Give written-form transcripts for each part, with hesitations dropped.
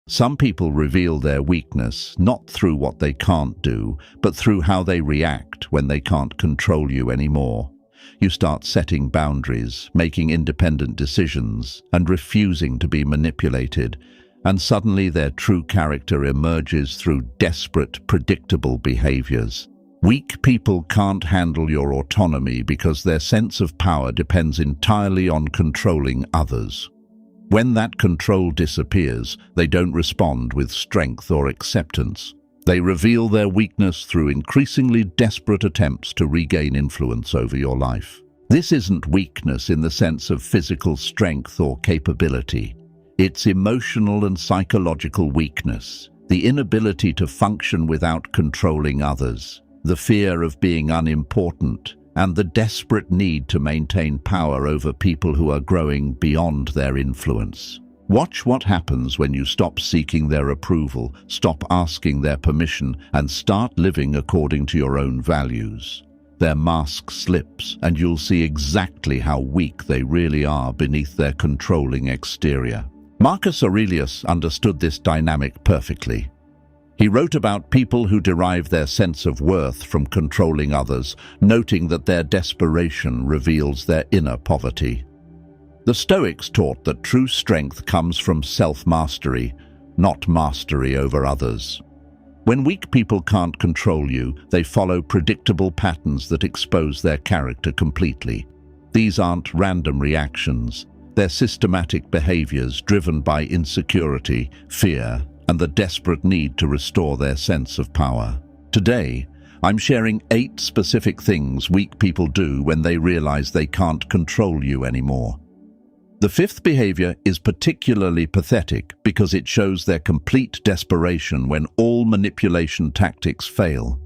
Some people reveal their weakness not through what they can't do, but through how they react when they can't control you anymore. You start setting boundaries, making independent decisions, and refusing to be manipulated, and suddenly their true character emerges through desperate, predictable behaviors. Weak people can't handle your autonomy because their sense of power depends entirely on controlling others. When that control disappears, they don't respond with strength or acceptance. They reveal their weakness through increasingly desperate attempts to regain influence over your life. This isn't weakness in the sense of physical strength or capability. It's emotional and psychological weakness, the inability to function without controlling others, the fear of being unimportant, and the desperate need to maintain power over people who are growing beyond their influence. Watch what happens when you stop seeking their approval, stop asking their permission, and start living according to your own values. Their mask slips, and you'll see exactly how weak they really are beneath their controlling exterior. Marcus Aurelius understood this dynamic perfectly. He wrote about people who derive their sense of worth from controlling others, noting that their desperation reveals their inner poverty. The Stoics taught that true strength comes from self-mastery, not mastery over others. When weak people can't control you, they follow predictable patterns that expose their character completely. These aren't random reactions. They're systematic behaviors driven by insecurity, fear, and the desperate need to restore their sense of power. Today, I'm sharing 8 specific things weak people do when they realize they can't control you anymore. The 5th behavior is particularly pathetic because it shows their complete desperation when all manipulation tactics fail.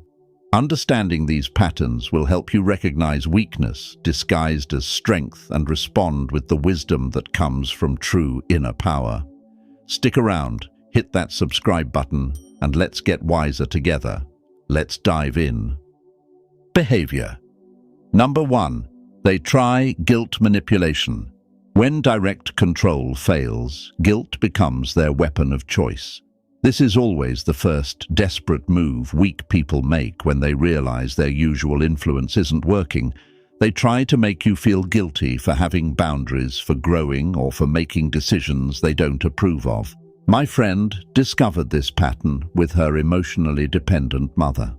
Understanding these patterns will help you recognize weakness disguised as strength and respond with the wisdom that comes from true inner power. Stick around, hit that subscribe button, and let's get wiser together. Let's dive in. Behavior. Number 1. They try guilt manipulation. When direct control fails, guilt becomes their weapon of choice. This is always the first desperate move weak people make when they realize their usual influence isn't working. They try to make you feel guilty for having boundaries, for growing, or for making decisions they don't approve of. My friend discovered this pattern with her emotionally dependent mother.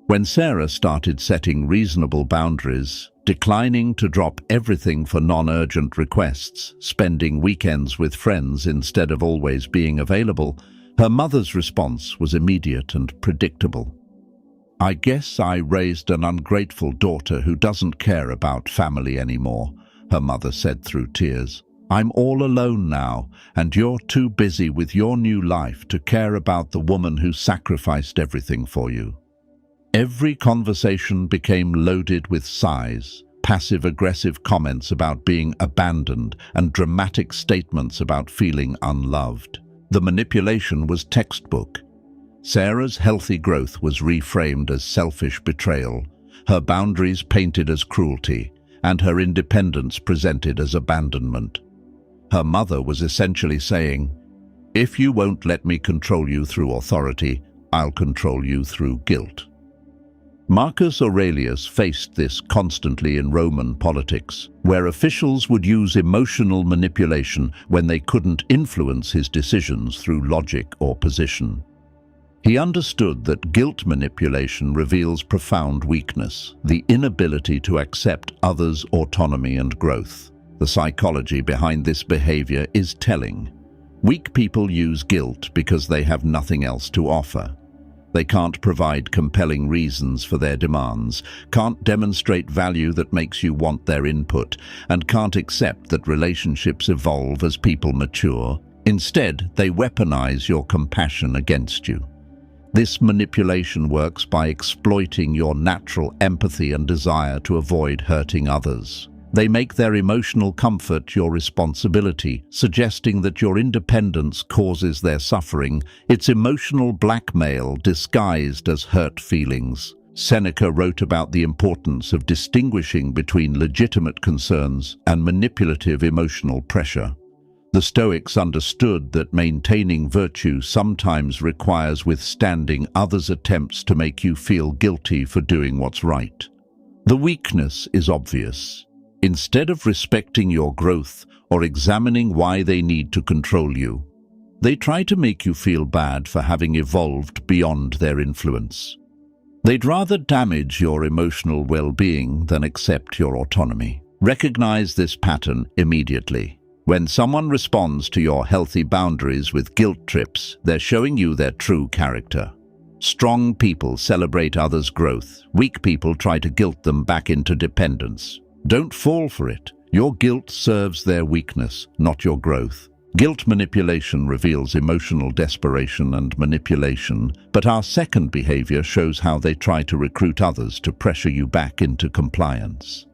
When Sarah started setting reasonable boundaries, declining to drop everything for non-urgent requests, spending weekends with friends instead of always being available, her mother's response was immediate and predictable. "I guess I raised an ungrateful daughter who doesn't care about family anymore," her mother said through tears. "I'm all alone now, and you're too busy with your new life to care about the woman who sacrificed everything for you." Every conversation became loaded with sighs, passive-aggressive comments about being abandoned, and dramatic statements about feeling unloved. The manipulation was textbook. Sarah's healthy growth was reframed as selfish betrayal, her boundaries painted as cruelty, and her independence presented as abandonment. Her mother was essentially saying, "If you won't let me control you through authority, I'll control you through guilt." Marcus Aurelius faced this constantly in Roman politics, where officials would use emotional manipulation when they couldn't influence his decisions through logic or position. He understood that guilt manipulation reveals profound weakness, the inability to accept others' autonomy and growth. The psychology behind this behavior is telling. Weak people use guilt because they have nothing else to offer. They can't provide compelling reasons for their demands, can't demonstrate value that makes you want their input, and can't accept that relationships evolve as people mature. Instead, they weaponize your compassion against you. This manipulation works by exploiting your natural empathy and desire to avoid hurting others. They make their emotional comfort your responsibility, suggesting that your independence causes their suffering. It's emotional blackmail disguised as hurt feelings. Seneca wrote about the importance of distinguishing between legitimate concerns and manipulative emotional pressure. The Stoics understood that maintaining virtue sometimes requires withstanding others' attempts to make you feel guilty for doing what's right. The weakness is obvious. Instead of respecting your growth or examining why they need to control you, they try to make you feel bad for having evolved beyond their influence. They'd rather damage your emotional well-being than accept your autonomy. Recognize this pattern immediately. When someone responds to your healthy boundaries with guilt trips, they're showing you their true character. Strong people celebrate others' growth. Weak people try to guilt them back into dependence. Don't fall for it. Your guilt serves their weakness, not your growth. Guilt manipulation reveals emotional desperation and manipulation, but our second behavior shows how they try to recruit others to pressure you back into compliance.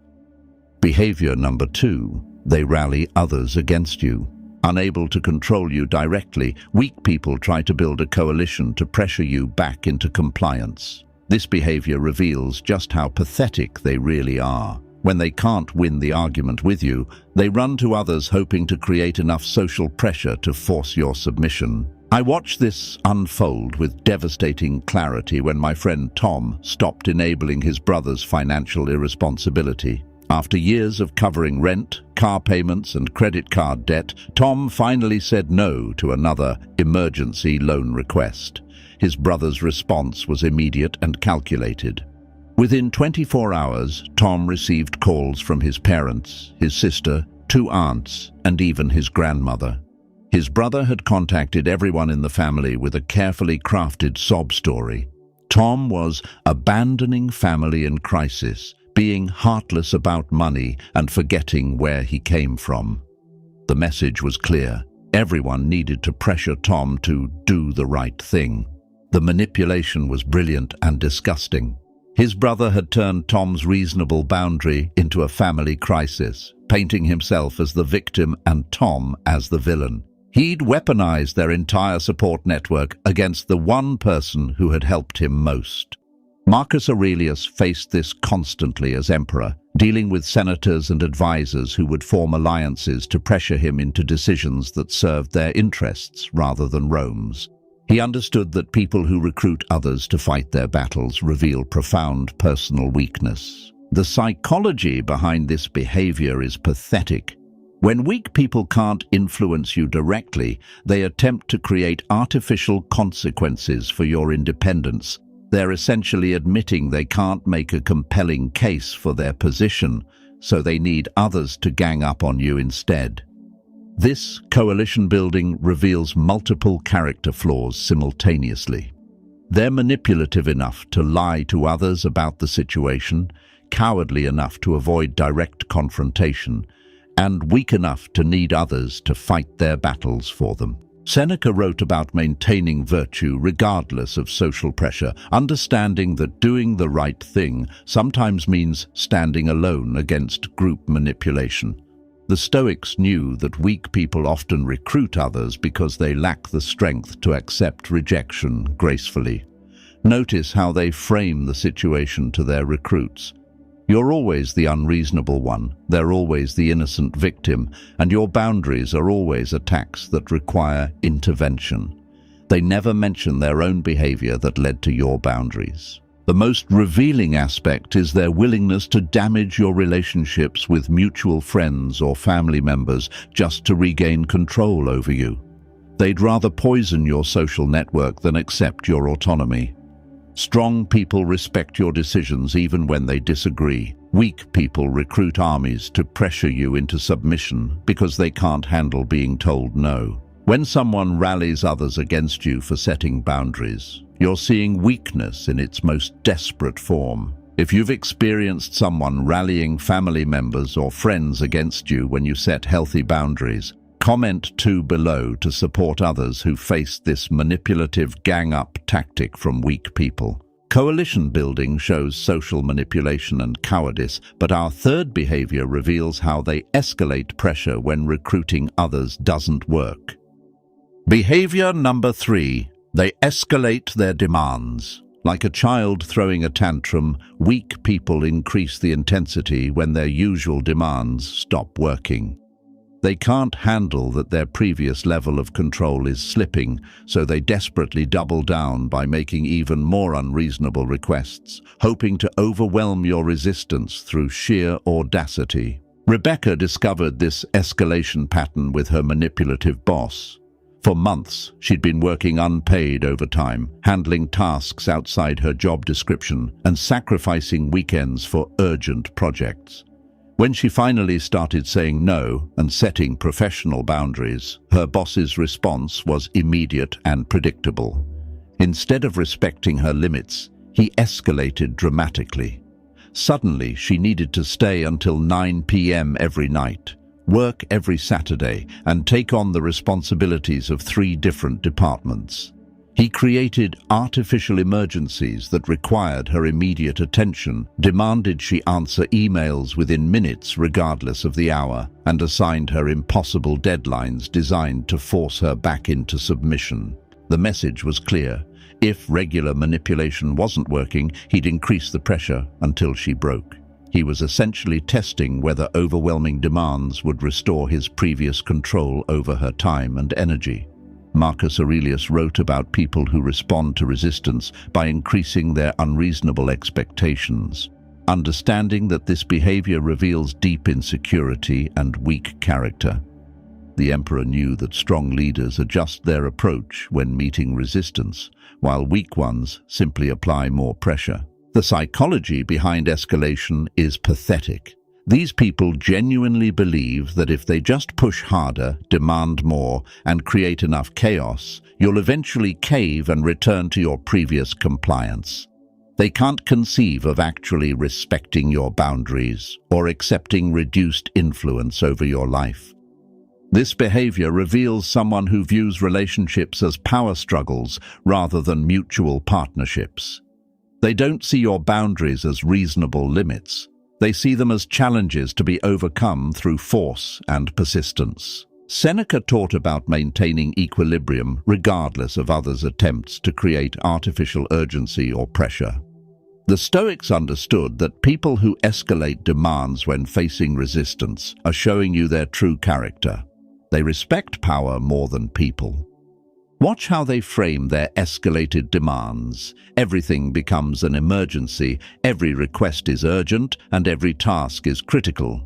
Behavior number 2. They rally others against you. Unable to control you directly, weak people try to build a coalition to pressure you back into compliance. This behavior reveals just how pathetic they really are. When they can't win the argument with you, they run to others hoping to create enough social pressure to force your submission. I watched this unfold with devastating clarity when my friend Tom stopped enabling his brother's financial irresponsibility. After years of covering rent, car payments, and credit card debt, Tom finally said no to another emergency loan request. His brother's response was immediate and calculated. Within 24 hours, Tom received calls from his parents, his sister, 2 aunts, and even his grandmother. His brother had contacted everyone in the family with a carefully crafted sob story. Tom was abandoning family in crisis, being heartless about money and forgetting where he came from. The message was clear. Everyone needed to pressure Tom to do the right thing. The manipulation was brilliant and disgusting. His brother had turned Tom's reasonable boundary into a family crisis, painting himself as the victim and Tom as the villain. He'd weaponized their entire support network against the one person who had helped him most. Marcus Aurelius faced this constantly as emperor, dealing with senators and advisors who would form alliances to pressure him into decisions that served their interests rather than Rome's. He understood that people who recruit others to fight their battles reveal profound personal weakness. The psychology behind this behavior is pathetic. When weak people can't influence you directly, they attempt to create artificial consequences for your independence. They're essentially admitting they can't make a compelling case for their position, so they need others to gang up on you instead. This coalition building reveals multiple character flaws simultaneously. They're manipulative enough to lie to others about the situation, cowardly enough to avoid direct confrontation, and weak enough to need others to fight their battles for them. Seneca wrote about maintaining virtue regardless of social pressure, understanding that doing the right thing sometimes means standing alone against group manipulation. The Stoics knew that weak people often recruit others because they lack the strength to accept rejection gracefully. Notice how they frame the situation to their recruits. You're always the unreasonable one, they're always the innocent victim, and your boundaries are always attacks that require intervention. They never mention their own behavior that led to your boundaries. The most revealing aspect is their willingness to damage your relationships with mutual friends or family members just to regain control over you. They'd rather poison your social network than accept your autonomy. Strong people respect your decisions even when they disagree. Weak people recruit armies to pressure you into submission because they can't handle being told no. When someone rallies others against you for setting boundaries, you're seeing weakness in its most desperate form. If you've experienced someone rallying family members or friends against you when you set healthy boundaries, comment 2 below to support others who face this manipulative gang-up tactic from weak people. Coalition building shows social manipulation and cowardice, but our third behavior reveals how they escalate pressure when recruiting others doesn't work. Behavior number 3. They escalate their demands. Like a child throwing a tantrum, weak people increase the intensity when their usual demands stop working. They can't handle that their previous level of control is slipping, so they desperately double down by making even more unreasonable requests, hoping to overwhelm your resistance through sheer audacity. Rebecca discovered this escalation pattern with her manipulative boss. For months, she'd been working unpaid overtime, handling tasks outside her job description, and sacrificing weekends for urgent projects. When she finally started saying no and setting professional boundaries, her boss's response was immediate and predictable. Instead of respecting her limits, he escalated dramatically. Suddenly, she needed to stay until 9 p.m. every night, work every Saturday, and take on the responsibilities of 3 different departments. He created artificial emergencies that required her immediate attention, demanded she answer emails within minutes regardless of the hour, and assigned her impossible deadlines designed to force her back into submission. The message was clear. If regular manipulation wasn't working, he'd increase the pressure until she broke. He was essentially testing whether overwhelming demands would restore his previous control over her time and energy. Marcus Aurelius wrote about people who respond to resistance by increasing their unreasonable expectations, understanding that this behavior reveals deep insecurity and weak character. The emperor knew that strong leaders adjust their approach when meeting resistance, while weak ones simply apply more pressure. The psychology behind escalation is pathetic. These people genuinely believe that if they just push harder, demand more, and create enough chaos, you'll eventually cave and return to your previous compliance. They can't conceive of actually respecting your boundaries or accepting reduced influence over your life. This behavior reveals someone who views relationships as power struggles rather than mutual partnerships. They don't see your boundaries as reasonable limits. They see them as challenges to be overcome through force and persistence. Seneca taught about maintaining equilibrium regardless of others' attempts to create artificial urgency or pressure. The Stoics understood that people who escalate demands when facing resistance are showing you their true character. They respect power more than people. Watch how they frame their escalated demands. Everything becomes an emergency, every request is urgent, and every task is critical.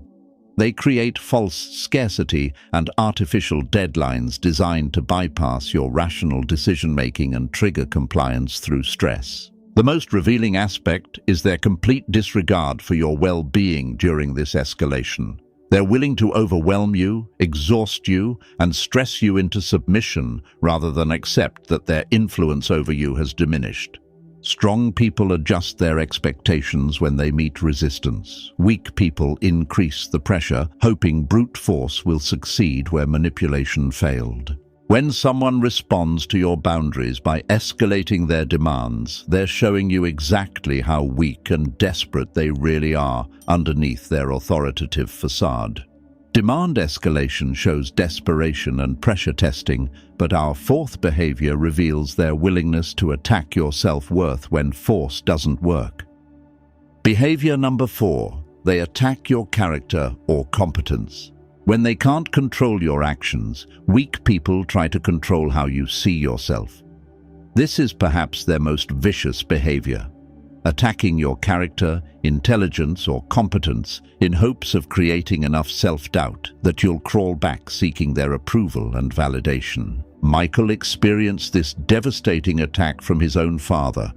They create false scarcity and artificial deadlines designed to bypass your rational decision-making and trigger compliance through stress. The most revealing aspect is their complete disregard for your well-being during this escalation. They're willing to overwhelm you, exhaust you, and stress you into submission rather than accept that their influence over you has diminished. Strong people adjust their expectations when they meet resistance. Weak people increase the pressure, hoping brute force will succeed where manipulation failed. When someone responds to your boundaries by escalating their demands, they're showing you exactly how weak and desperate they really are underneath their authoritative facade. Demand escalation shows desperation and pressure testing, but our 4th behavior reveals their willingness to attack your self-worth when force doesn't work. Behavior number 4, they attack your character or competence. When they can't control your actions, weak people try to control how you see yourself. This is perhaps their most vicious behavior, attacking your character, intelligence, or competence in hopes of creating enough self-doubt that you'll crawl back seeking their approval and validation. Michael experienced this devastating attack from his own father.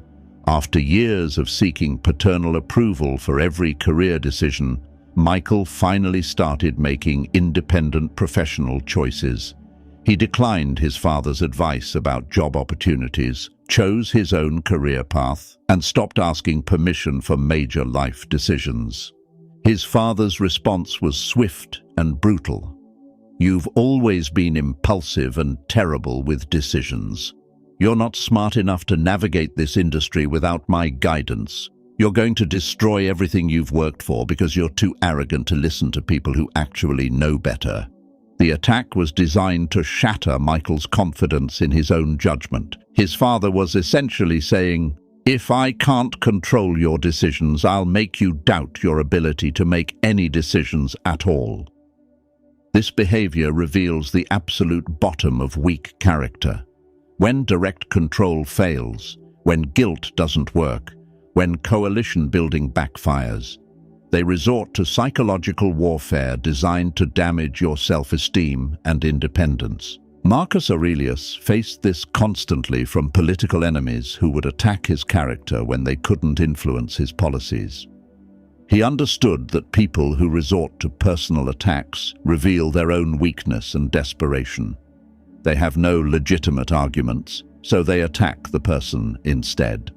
After years of seeking paternal approval for every career decision, Michael finally started making independent professional choices. He declined his father's advice about job opportunities, chose his own career path, and stopped asking permission for major life decisions. His father's response was swift and brutal. "You've always been impulsive and terrible with decisions. You're not smart enough to navigate this industry without my guidance. You're going to destroy everything you've worked for because you're too arrogant to listen to people who actually know better." The attack was designed to shatter Michael's confidence in his own judgment. His father was essentially saying, "If I can't control your decisions, I'll make you doubt your ability to make any decisions at all." This behavior reveals the absolute bottom of weak character. When direct control fails, when guilt doesn't work, when coalition building backfires, they resort to psychological warfare designed to damage your self-esteem and independence. Marcus Aurelius faced this constantly from political enemies who would attack his character when they couldn't influence his policies. He understood that people who resort to personal attacks reveal their own weakness and desperation. They have no legitimate arguments, so they attack the person instead.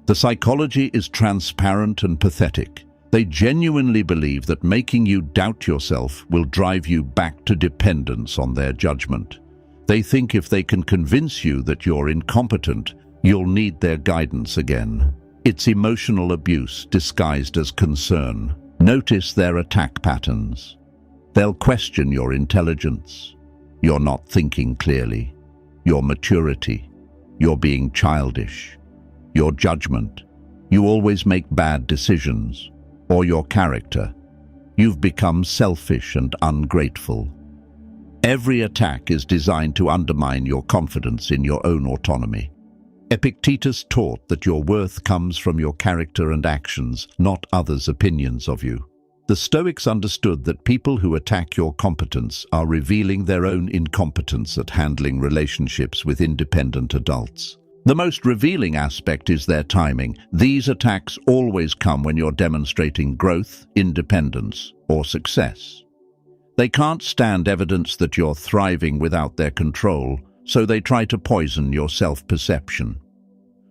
The psychology is transparent and pathetic. They genuinely believe that making you doubt yourself will drive you back to dependence on their judgment. They think if they can convince you that you're incompetent, you'll need their guidance again. It's emotional abuse disguised as concern. Notice their attack patterns. They'll question your intelligence. You're not thinking clearly. Your maturity. You're being childish. Your judgment. You always make bad decisions. Or your character. You've become selfish and ungrateful. Every attack is designed to undermine your confidence in your own autonomy. Epictetus taught that your worth comes from your character and actions, not others' opinions of you. The Stoics understood that people who attack your competence are revealing their own incompetence at handling relationships with independent adults. The most revealing aspect is their timing. These attacks always come when you're demonstrating growth, independence, or success. They can't stand evidence that you're thriving without their control, so they try to poison your self-perception.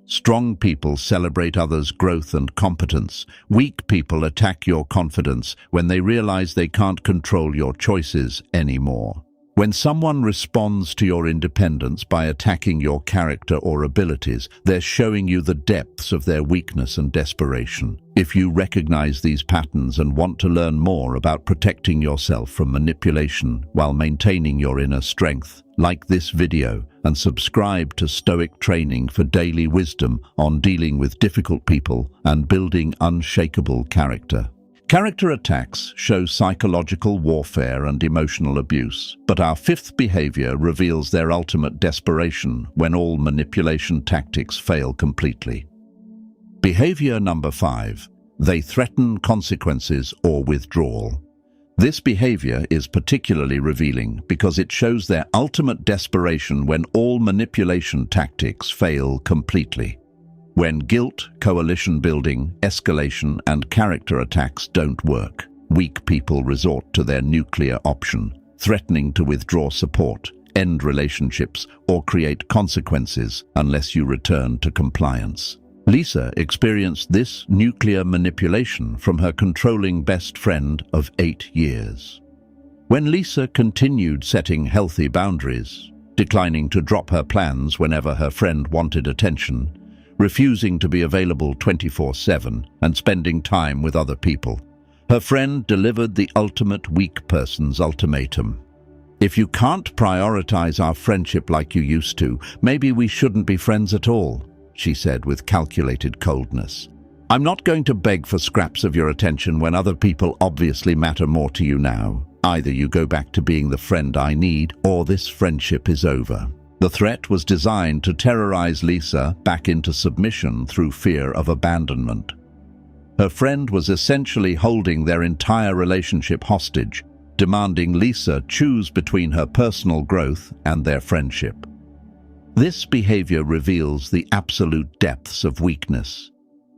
Strong people celebrate others' growth and competence. Weak people attack your confidence when they realize they can't control your choices anymore. When someone responds to your independence by attacking your character or abilities, they're showing you the depths of their weakness and desperation. If you recognize these patterns and want to learn more about protecting yourself from manipulation while maintaining your inner strength, like this video and subscribe to Stoic Training for daily wisdom on dealing with difficult people and building unshakable character. Character attacks show psychological warfare and emotional abuse, but our fifth behavior reveals their ultimate desperation when all manipulation tactics fail completely. Behavior number 5. They threaten consequences or withdrawal. This behavior is particularly revealing because it shows their ultimate desperation when all manipulation tactics fail completely. When guilt, coalition building, escalation, and character attacks don't work, weak people resort to their nuclear option, threatening to withdraw support, end relationships, or create consequences unless you return to compliance. Lisa experienced this nuclear manipulation from her controlling best friend of 8 years. When Lisa continued setting healthy boundaries, declining to drop her plans whenever her friend wanted attention, refusing to be available 24/7 and spending time with other people, her friend delivered the ultimate weak person's ultimatum. If you can't prioritize our friendship like you used to, maybe we shouldn't be friends at all, she said with calculated coldness. I'm not going to beg for scraps of your attention when other people obviously matter more to you now. Either you go back to being the friend I need, or this friendship is over. The threat was designed to terrorize Lisa back into submission through fear of abandonment. Her friend was essentially holding their entire relationship hostage, demanding Lisa choose between her personal growth and their friendship. This behavior reveals the absolute depths of weakness.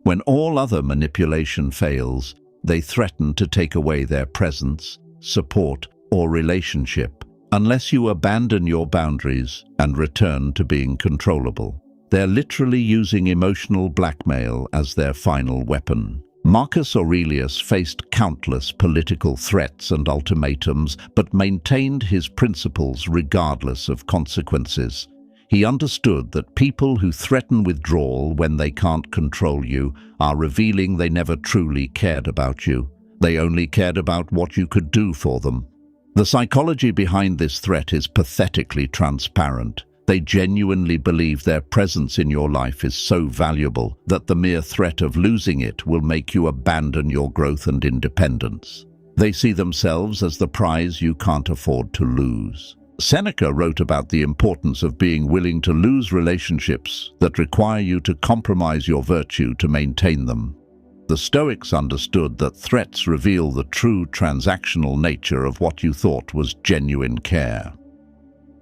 When all other manipulation fails, they threaten to take away their presence, support, or relationship, unless you abandon your boundaries and return to being controllable. They're literally using emotional blackmail as their final weapon. Marcus Aurelius faced countless political threats and ultimatums, but maintained his principles regardless of consequences. He understood that people who threaten withdrawal when they can't control you are revealing they never truly cared about you. They only cared about what you could do for them. The psychology behind this threat is pathetically transparent. They genuinely believe their presence in your life is so valuable that the mere threat of losing it will make you abandon your growth and independence. They see themselves as the prize you can't afford to lose. Seneca wrote about the importance of being willing to lose relationships that require you to compromise your virtue to maintain them. The Stoics understood that threats reveal the true transactional nature of what you thought was genuine care.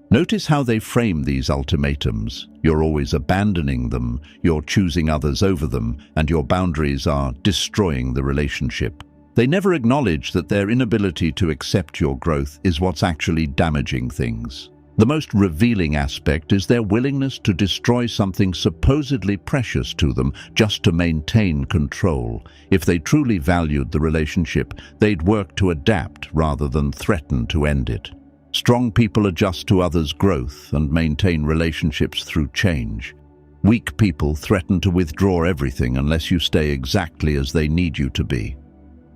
Notice how they frame these ultimatums. You're always abandoning them, you're choosing others over them, and your boundaries are destroying the relationship. They never acknowledge that their inability to accept your growth is what's actually damaging things. The most revealing aspect is their willingness to destroy something supposedly precious to them just to maintain control. If they truly valued the relationship, they'd work to adapt rather than threaten to end it. Strong people adjust to others' growth and maintain relationships through change. Weak people threaten to withdraw everything unless you stay exactly as they need you to be.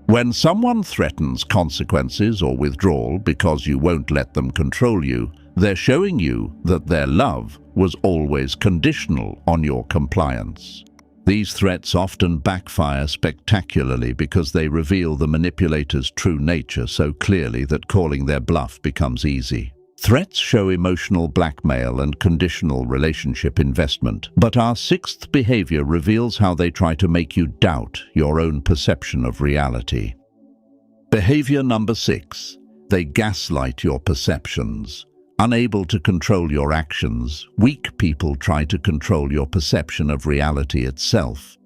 When someone threatens consequences or withdrawal because you won't let them control you, they're showing you that their love was always conditional on your compliance. These threats often backfire spectacularly because they reveal the manipulator's true nature so clearly that calling their bluff becomes easy. Threats show emotional blackmail and conditional relationship investment, but our sixth behavior reveals how they try to make you doubt your own perception of reality. Behavior number 6. They gaslight your perceptions. Unable to control your actions, weak people try to control your perception of reality itself.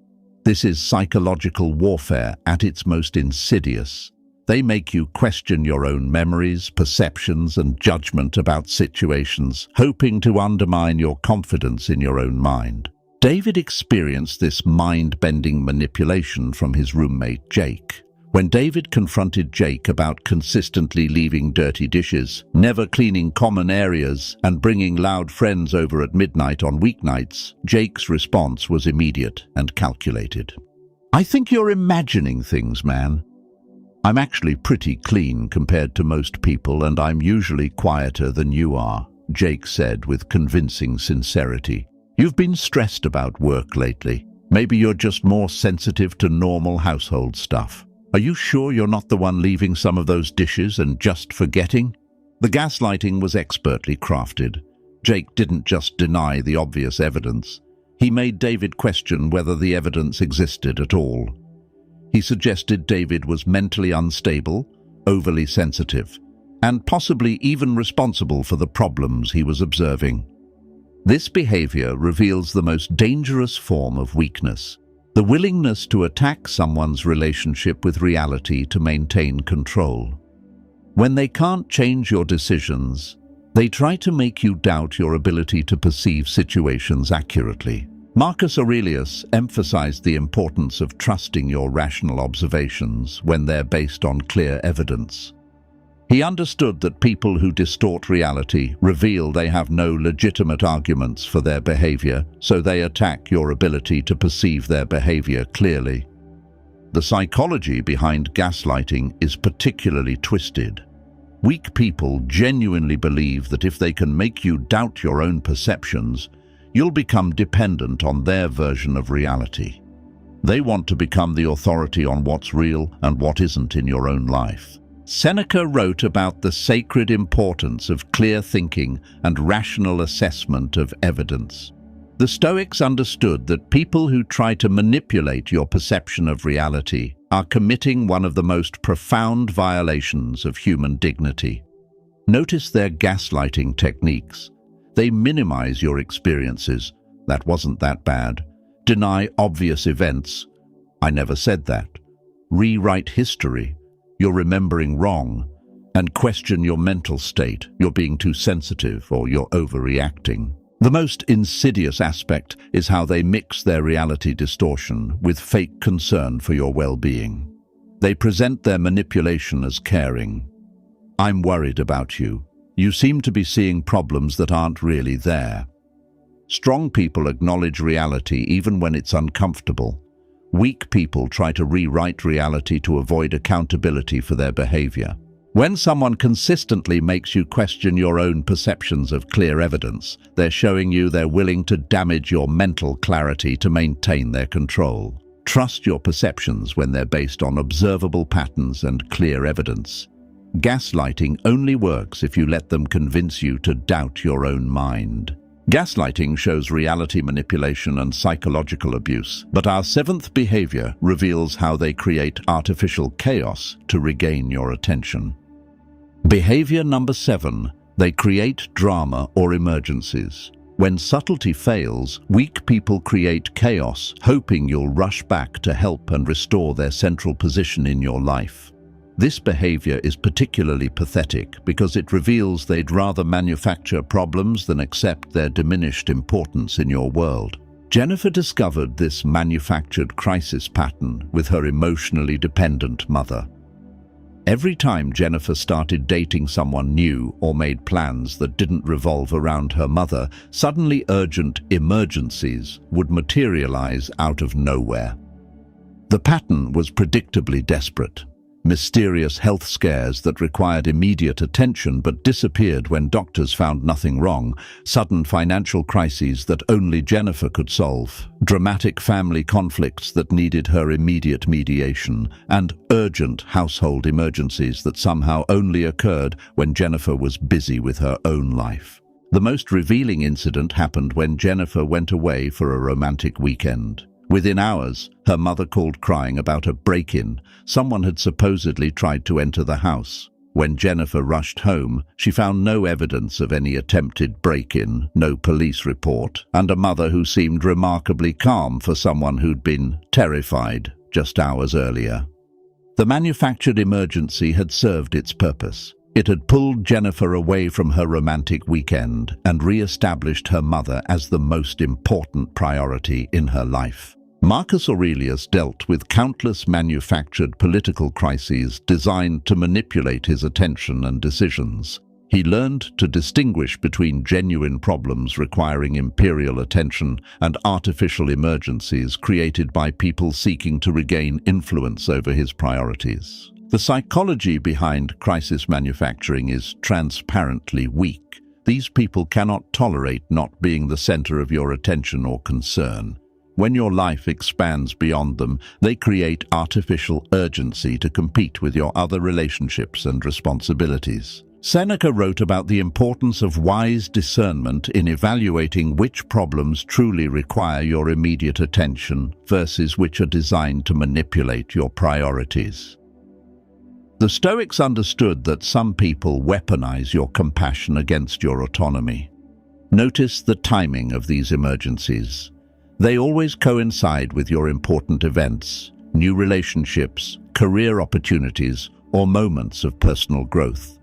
This is psychological warfare at its most insidious. They make you question your own memories, perceptions, and judgment about situations, hoping to undermine your confidence in your own mind. David experienced this mind-bending manipulation from his roommate Jake. When David confronted Jake about consistently leaving dirty dishes, never cleaning common areas, and bringing loud friends over at midnight on weeknights, Jake's response was immediate and calculated. "I think you're imagining things, man. I'm actually pretty clean compared to most people, and I'm usually quieter than you are," Jake said with convincing sincerity. "You've been stressed about work lately. Maybe you're just more sensitive to normal household stuff. Are you sure you're not the one leaving some of those dishes and just forgetting?" The gaslighting was expertly crafted. Jake didn't just deny the obvious evidence. He made David question whether the evidence existed at all. He suggested David was mentally unstable, overly sensitive, and possibly even responsible for the problems he was observing. This behavior reveals the most dangerous form of weakness: the willingness to attack someone's relationship with reality to maintain control. When they can't change your decisions, they try to make you doubt your ability to perceive situations accurately. Marcus Aurelius emphasized the importance of trusting your rational observations when they're based on clear evidence. He understood that people who distort reality reveal they have no legitimate arguments for their behavior, so they attack your ability to perceive their behavior clearly. The psychology behind gaslighting is particularly twisted. Weak people genuinely believe that if they can make you doubt your own perceptions, you'll become dependent on their version of reality. They want to become the authority on what's real and what isn't in your own life. Seneca wrote about the sacred importance of clear thinking and rational assessment of evidence. The Stoics understood that people who try to manipulate your perception of reality are committing one of the most profound violations of human dignity. Notice their gaslighting techniques. They minimize your experiences. "That wasn't that bad." Deny obvious events. "I never said that." Rewrite history. "You're remembering wrong." And question your mental state. "You're being too sensitive," or "you're overreacting." The most insidious aspect is how they mix their reality distortion with fake concern for your well-being. They present their manipulation as caring. "I'm worried about you. You seem to be seeing problems that aren't really there." Strong people acknowledge reality even when it's uncomfortable. Weak people try to rewrite reality to avoid accountability for their behavior. When someone consistently makes you question your own perceptions of clear evidence, they're showing you they're willing to damage your mental clarity to maintain their control. Trust your perceptions when they're based on observable patterns and clear evidence. Gaslighting only works if you let them convince you to doubt your own mind. Gaslighting shows reality manipulation and psychological abuse, but our seventh behavior reveals how they create artificial chaos to regain your attention. Behavior number 7, they create drama or emergencies. When subtlety fails, weak people create chaos, hoping you'll rush back to help and restore their central position in your life. This behavior is particularly pathetic because it reveals they'd rather manufacture problems than accept their diminished importance in your world. Jennifer discovered this manufactured crisis pattern with her emotionally dependent mother. Every time Jennifer started dating someone new or made plans that didn't revolve around her mother, suddenly urgent emergencies would materialize out of nowhere. The pattern was predictably desperate. Mysterious health scares that required immediate attention but disappeared when doctors found nothing wrong, sudden financial crises that only Jennifer could solve, dramatic family conflicts that needed her immediate mediation, and urgent household emergencies that somehow only occurred when Jennifer was busy with her own life. The most revealing incident happened when Jennifer went away for a romantic weekend. Within hours, her mother called crying about a break-in. Someone had supposedly tried to enter the house. When Jennifer rushed home, she found no evidence of any attempted break-in, no police report, and a mother who seemed remarkably calm for someone who'd been terrified just hours earlier. The manufactured emergency had served its purpose. It had pulled Jennifer away from her romantic weekend and re-established her mother as the most important priority in her life. Marcus Aurelius dealt with countless manufactured political crises designed to manipulate his attention and decisions. He learned to distinguish between genuine problems requiring imperial attention and artificial emergencies created by people seeking to regain influence over his priorities. The psychology behind crisis manufacturing is transparently weak. These people cannot tolerate not being the center of your attention or concern. When your life expands beyond them, they create artificial urgency to compete with your other relationships and responsibilities. Seneca wrote about the importance of wise discernment in evaluating which problems truly require your immediate attention versus which are designed to manipulate your priorities. The Stoics understood that some people weaponize your compassion against your autonomy. Notice the timing of these emergencies. They always coincide with your important events, new relationships, career opportunities, or moments of personal growth.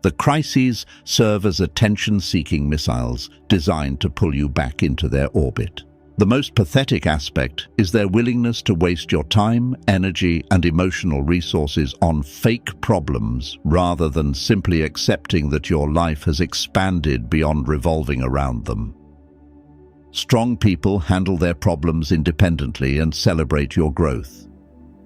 The crises serve as attention-seeking missiles designed to pull you back into their orbit. The most pathetic aspect is their willingness to waste your time, energy, and emotional resources on fake problems rather than simply accepting that your life has expanded beyond revolving around them. Strong people handle their problems independently and celebrate your growth.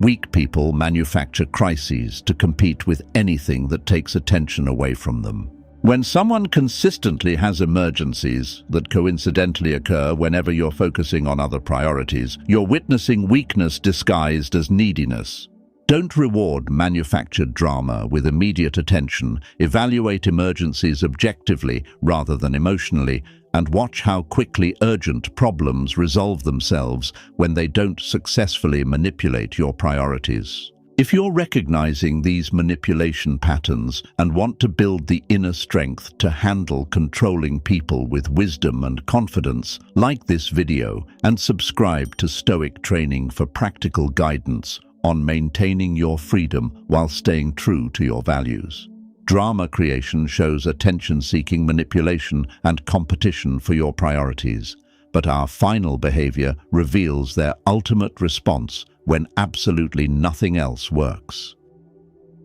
Weak people manufacture crises to compete with anything that takes attention away from them. When someone consistently has emergencies that coincidentally occur whenever you're focusing on other priorities, you're witnessing weakness disguised as neediness. Don't reward manufactured drama with immediate attention. Evaluate emergencies objectively rather than emotionally, and watch how quickly urgent problems resolve themselves when they don't successfully manipulate your priorities. If you're recognizing these manipulation patterns and want to build the inner strength to handle controlling people with wisdom and confidence, like this video and subscribe to Stoic Training for practical guidance on maintaining your freedom while staying true to your values. Drama creation shows attention-seeking manipulation and competition for your priorities, but our final behavior reveals their ultimate response when absolutely nothing else works.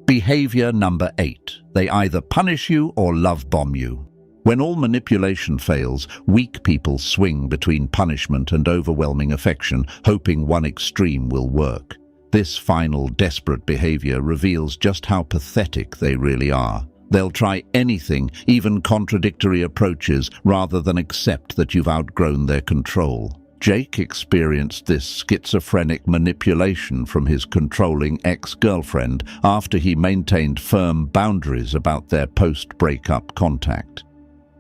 Behavior number 8. They either punish you or love bomb you. When all manipulation fails, weak people swing between punishment and overwhelming affection, hoping one extreme will work. This final desperate behavior reveals just how pathetic they really are. They'll try anything, even contradictory approaches, rather than accept that you've outgrown their control. Jake experienced this schizophrenic manipulation from his controlling ex-girlfriend after he maintained firm boundaries about their post-breakup contact.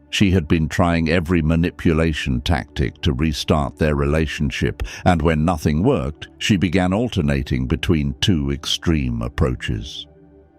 She had been trying every manipulation tactic to restart their relationship, and when nothing worked, she began alternating between two extreme approaches.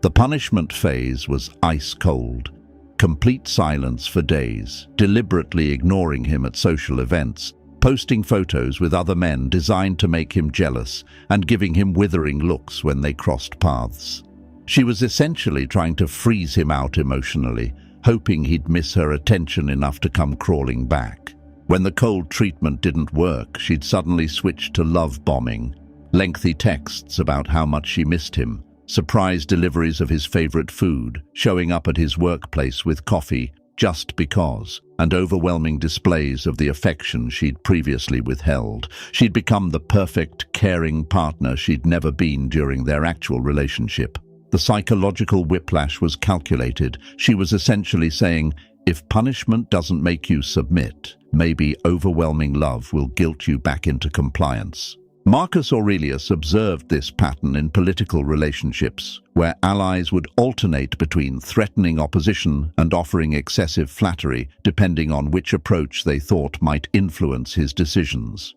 The punishment phase was ice cold. Complete silence for days, deliberately ignoring him at social events, posting photos with other men designed to make him jealous, and giving him withering looks when they crossed paths. She was essentially trying to freeze him out emotionally, hoping he'd miss her attention enough to come crawling back. When the cold treatment didn't work, she'd suddenly switch to love bombing, lengthy texts about how much she missed him, surprise deliveries of his favorite food, showing up at his workplace with coffee just because, and overwhelming displays of the affection she'd previously withheld. She'd become the perfect, caring partner she'd never been during their actual relationship. The psychological whiplash was calculated. She was essentially saying, if punishment doesn't make you submit, maybe overwhelming love will guilt you back into compliance. Marcus Aurelius observed this pattern in political relationships, where allies would alternate between threatening opposition and offering excessive flattery, depending on which approach they thought might influence his decisions.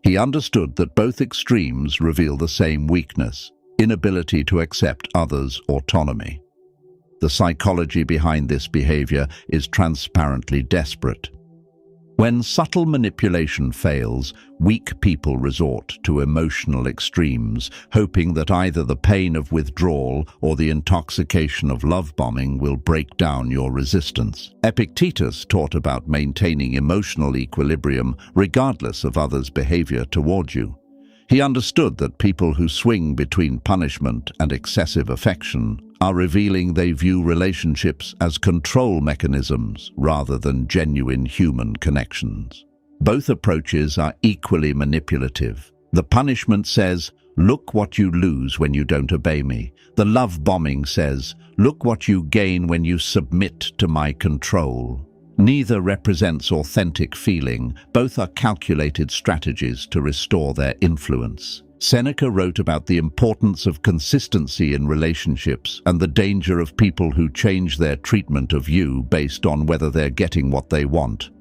He understood that both extremes reveal the same weakness: inability to accept others' autonomy. The psychology behind this behavior is transparently desperate. When subtle manipulation fails, weak people resort to emotional extremes, hoping that either the pain of withdrawal or the intoxication of love bombing will break down your resistance. Epictetus taught about maintaining emotional equilibrium regardless of others' behavior toward you. He understood that people who swing between punishment and excessive affection are revealing they view relationships as control mechanisms rather than genuine human connections. Both approaches are equally manipulative. The punishment says, "Look what you lose when you don't obey me." The love bombing says, "Look what you gain when you submit to my control." Neither represents authentic feeling. Both are calculated strategies to restore their influence. Seneca wrote about the importance of consistency in relationships and the danger of people who change their treatment of you based on whether they're getting what they want.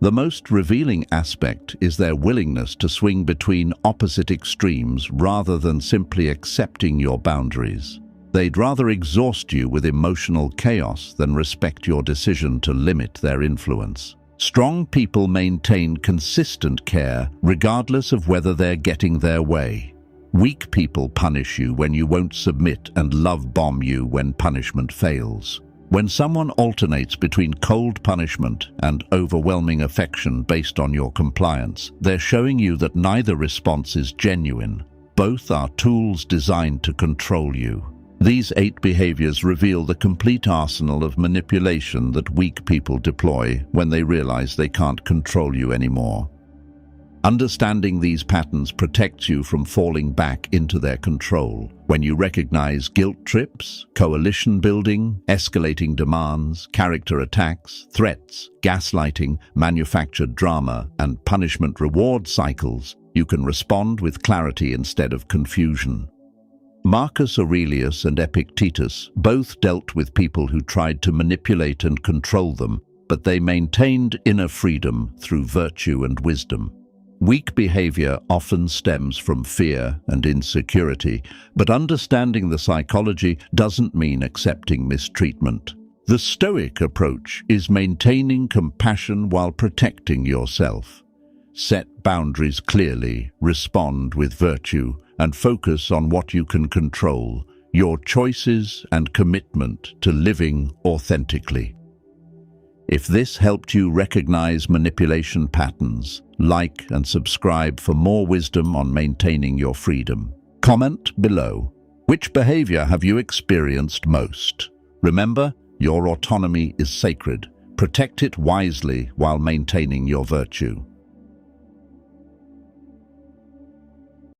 The most revealing aspect is their willingness to swing between opposite extremes rather than simply accepting your boundaries. They'd rather exhaust you with emotional chaos than respect your decision to limit their influence. Strong people maintain consistent care regardless of whether they're getting their way. Weak people punish you when you won't submit and love bomb you when punishment fails. When someone alternates between cold punishment and overwhelming affection based on your compliance, they're showing you that neither response is genuine. Both are tools designed to control you. These 8 behaviors reveal the complete arsenal of manipulation that weak people deploy when they realize they can't control you anymore. Understanding these patterns protects you from falling back into their control. When you recognize guilt trips, coalition building, escalating demands, character attacks, threats, gaslighting, manufactured drama, and punishment-reward cycles, you can respond with clarity instead of confusion. Marcus Aurelius and Epictetus both dealt with people who tried to manipulate and control them, but they maintained inner freedom through virtue and wisdom. Weak behavior often stems from fear and insecurity, but understanding the psychology doesn't mean accepting mistreatment. The Stoic approach is maintaining compassion while protecting yourself. Set boundaries clearly, respond with virtue, and focus on what you can control, your choices and commitment to living authentically. If this helped you recognize manipulation patterns, like and subscribe for more wisdom on maintaining your freedom. Comment below. Which behavior have you experienced most? Remember, your autonomy is sacred. Protect it wisely while maintaining your virtue.